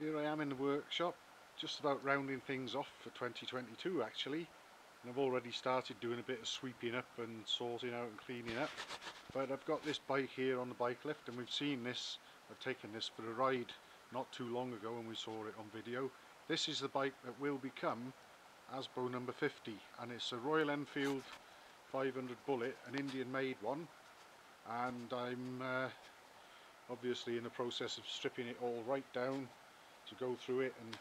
Here I am in the workshop, just about rounding things off for 2022 actually, and I've already started doing a bit of sweeping up and sorting out and cleaning up. But I've got this bike here on the bike lift, and we've seen this, I've taken this for a ride not too long ago and we saw it on video. This is the bike that will become Asbo number 50, and it's a Royal Enfield 500 Bullet, an Indian made one, and I'm obviously in the process of stripping it all right down to go through it and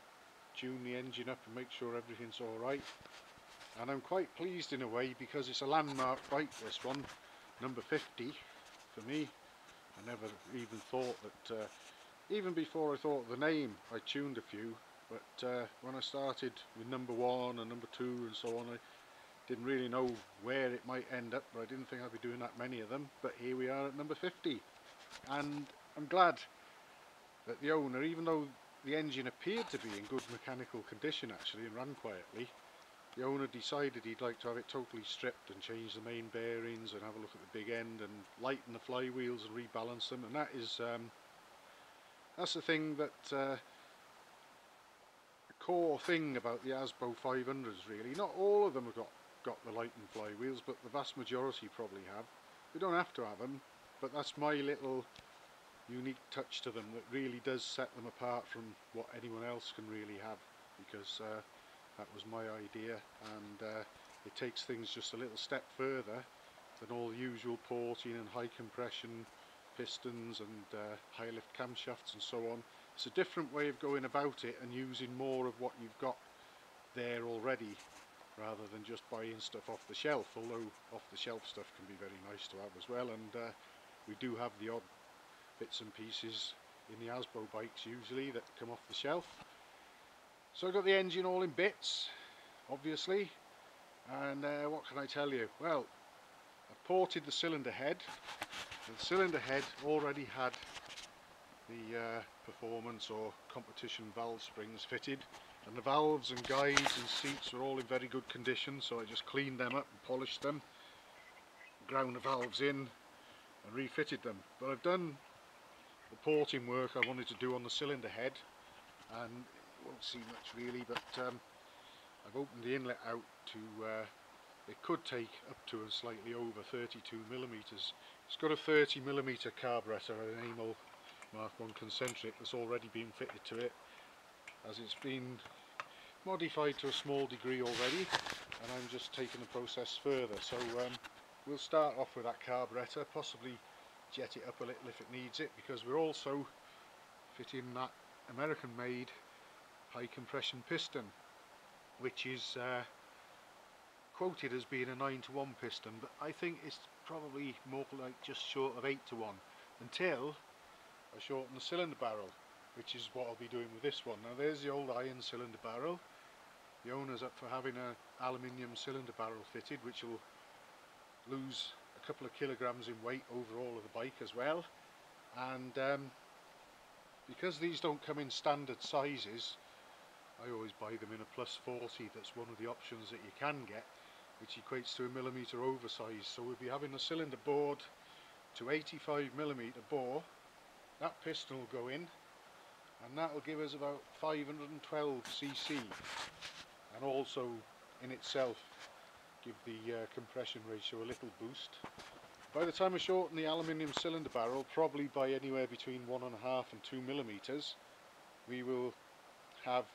tune the engine up and make sure everything's alright. And I'm quite pleased in a way, because it's a landmark bike, this one, number 50 for me. I never even thought that, even before I thought of the name, I tuned a few, but when I started with number 1 and number 2 and so on, I didn't really know where it might end up, but I didn't think I'd be doing that many of them. But here we are at number 50, and I'm glad that the owner, even though the engine appeared to be in good mechanical condition actually and ran quietly, the owner decided he'd like to have it totally stripped and change the main bearings and have a look at the big end and lighten the flywheels and rebalance them. And that is that's the thing that the core thing about the Asbo 500s really. Not all of them have got the lightened flywheels, but the vast majority probably have. We don't have to have them, but that's my little unique touch to them that really does set them apart from what anyone else can really have, because that was my idea, and it takes things just a little step further than all the usual porting and high compression pistons and high lift camshafts and so on. It's a different way of going about it and using more of what you've got there already, rather than just buying stuff off the shelf, although off the shelf stuff can be very nice to have as well, and we do have the odd bits and pieces in the Asbo bikes usually that come off the shelf. So I've got the engine all in bits, obviously, and what can I tell you? Well, I've ported the cylinder head. The cylinder head already had the performance or competition valve springs fitted, and the valves and guides and seats were all in very good condition, so I just cleaned them up and polished them, ground the valves in and refitted them. But I've done the porting work I wanted to do on the cylinder head, and you won't see much really, but I've opened the inlet out to it could take up to and slightly over 32mm. It's got a 30mm carburettor, an Amel Mark 1 concentric, that's already been fitted to it, as it's been modified to a small degree already, and I'm just taking the process further. So we'll start off with that carburettor, possibly jet it up a little if it needs it, because we're also fitting that American made high compression piston, which is quoted as being a 9:1 piston, but I think it's probably more like just short of 8:1, until I shorten the cylinder barrel, which is what I'll be doing with this one. Now there's the old iron cylinder barrel. The owner's up for having an aluminium cylinder barrel fitted, which will lose a couple of kilograms in weight overall of the bike as well. And because these don't come in standard sizes, I always buy them in a +40. That's one of the options that you can get, which equates to a millimetre oversize. So we'll be having the cylinder bored to 85mm bore. That piston will go in, and that will give us about 512cc, and also in itself give the compression ratio a little boost. By the time I shorten the aluminium cylinder barrel, probably by anywhere between 1.5 and 2mm, we will have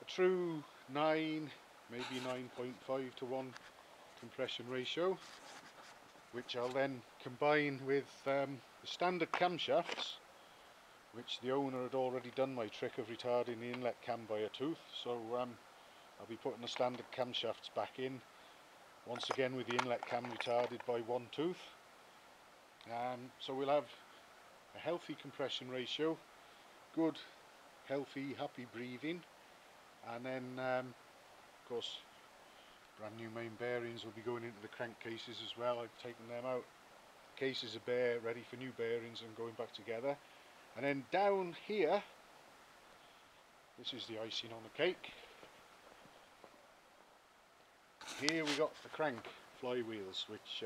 a true 9, maybe 9.5 to 1 compression ratio, which I'll then combine with the standard camshafts, which the owner had already done my trick of retarding the inlet cam by a tooth. So I'll be putting the standard camshafts back in, once again with the inlet cam retarded by 1 tooth. So we'll have a healthy compression ratio, good, healthy, happy breathing, and then of course brand new main bearings will be going into the crankcases as well. I've taken them out, the cases are bare, ready for new bearings and going back together. And then down here, this is the icing on the cake. Here we got the crank flywheels, which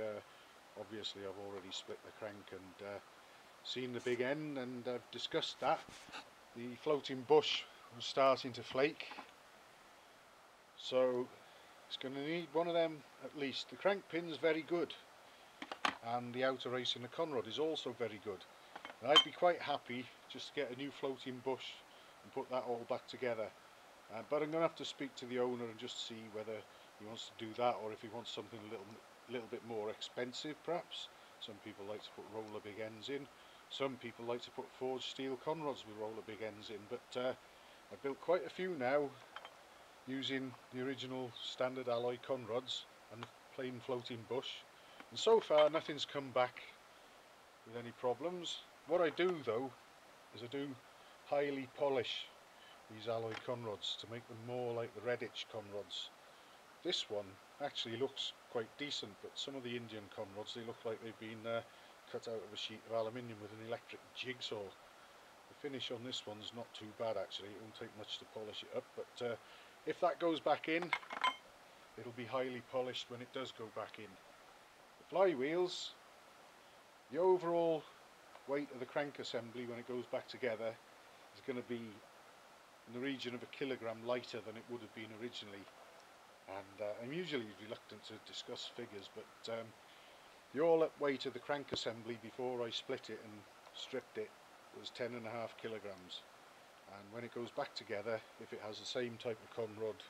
obviously I've already split the crank and seen the big end, and I've discussed that. the floating bush was starting to flake, so it's going to need one of them at least. The crank pin's very good, and the outer race in the conrod is also very good. And I'd be quite happy just to get a new floating bush and put that all back together. But I'm going to have to speak to the owner and just see whether he wants to do that, or if he wants something a little bit more expensive perhaps. Some people like to put roller big ends in. Some people like to put forged steel conrods with roller big ends in. But I've built quite a few now using the original standard alloy conrods and the plain floating bush. And so far nothing's come back with any problems. What I do though is I do highly polish these alloy conrods to make them more like the Redditch conrods. This one actually looks quite decent, but some of the Indian conrods, they look like they've been cut out of a sheet of aluminium with an electric jigsaw. The finish on this one's not too bad actually. It won't take much to polish it up, but if that goes back in, it'll be highly polished when it does go back in. The flywheels, the overall weight of the crank assembly when it goes back together is going to be in the region of 1 kilogram lighter than it would have been originally. And I'm usually reluctant to discuss figures, but the all-up weight of the crank assembly before I split it and stripped it was 10.5 kilograms. And when it goes back together, if it has the same type of conrod,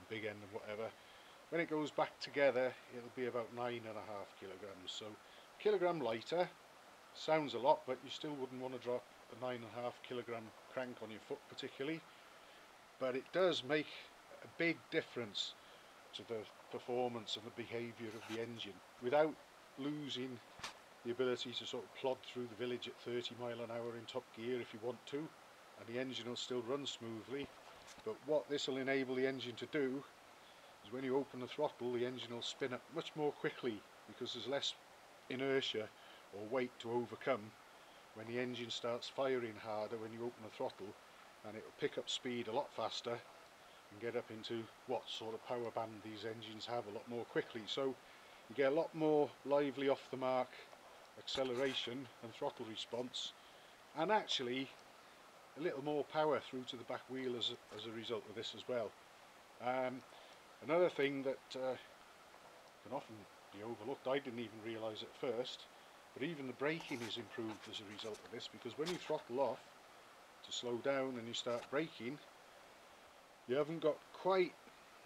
big end and whatever, when it goes back together it'll be about 9.5 kilograms. So 1 kilogram lighter sounds a lot, but you still wouldn't want to drop a 9.5 kilogram crank on your foot particularly. But it does make a big difference to the performance and the behaviour of the engine without losing the ability to sort of plod through the village at 30 mile an hour in top gear if you want to, and the engine will still run smoothly. But what this will enable the engine to do is when you open the throttle, the engine will spin up much more quickly because there's less inertia or weight to overcome when the engine starts firing harder when you open the throttle, and it will pick up speed a lot faster and get up into what sort of power band these engines have a lot more quickly. So you get a lot more lively off the mark acceleration and throttle response, and actually a little more power through to the back wheel as a result of this as well. Another thing that can often be overlooked, I didn't even realise at first, but even the braking is improved as a result of this, because when you throttle off to slow down and you start braking, you haven't got quite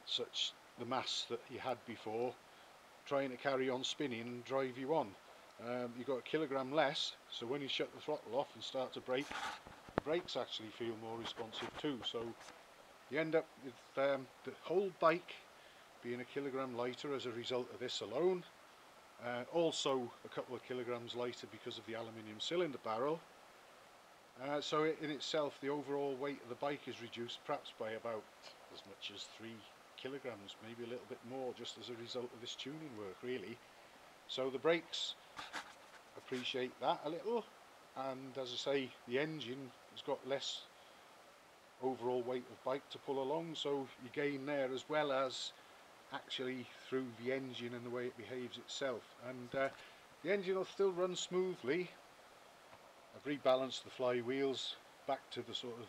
such the mass that you had before trying to carry on spinning and drive you on. You've got 1 kilogram less, so when you shut the throttle off and start to brake, the brakes actually feel more responsive too. So you end up with the whole bike being 1 kilogram lighter as a result of this alone. Also a couple of kilograms lighter because of the aluminium cylinder barrel. So in itself the overall weight of the bike is reduced perhaps by about as much as 3 kilograms, maybe a little bit more, just as a result of this tuning work really. So the brakes appreciate that a little, and as I say, the engine has got less overall weight of bike to pull along, so you gain there as well as actually through the engine and the way it behaves itself. And the engine will still run smoothly. I've rebalanced the flywheels back to the sort of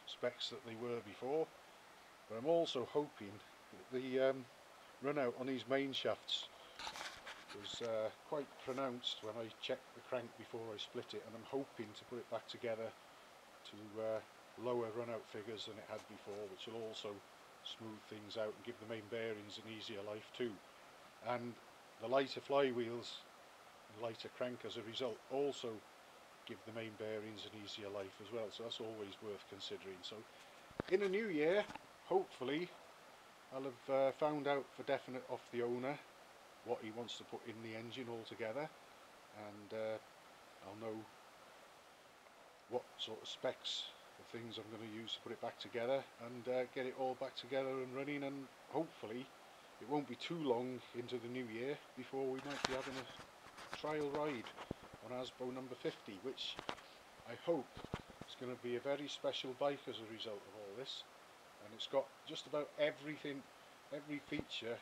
specs that they were before, but I'm also hoping that the run out on these main shafts was quite pronounced when I checked the crank before I split it, and I'm hoping to put it back together to lower run out figures than it had before, which will also smooth things out and give the main bearings an easier life too. And the lighter flywheels and lighter crank as a result also give the main bearings an easier life as well, so that's always worth considering. So in the new year, hopefully I'll have found out for definite off the owner what he wants to put in the engine altogether, and I'll know what sort of specs of things I'm going to use to put it back together and get it all back together and running. And hopefully it won't be too long into the new year before we might be having a trial ride on Asbo number 50, which I hope is going to be a very special bike as a result of all this. And it's got just about everything, every feature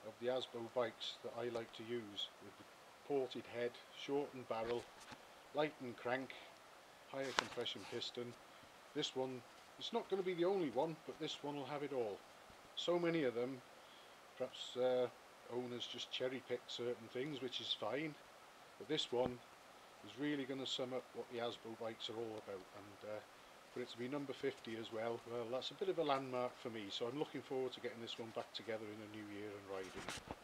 of the Asbo bikes that I like to use, with the ported head, shortened barrel, lightened crank, higher compression piston, this one, it's not going to be the only one, but this one will have it all. So many of them, perhaps owners just cherry pick certain things, which is fine, but this one is really going to sum up what the Asbo bikes are all about, and for it to be number 50 as well, well, that's a bit of a landmark for me, so I'm looking forward to getting this one back together in a new year and riding it.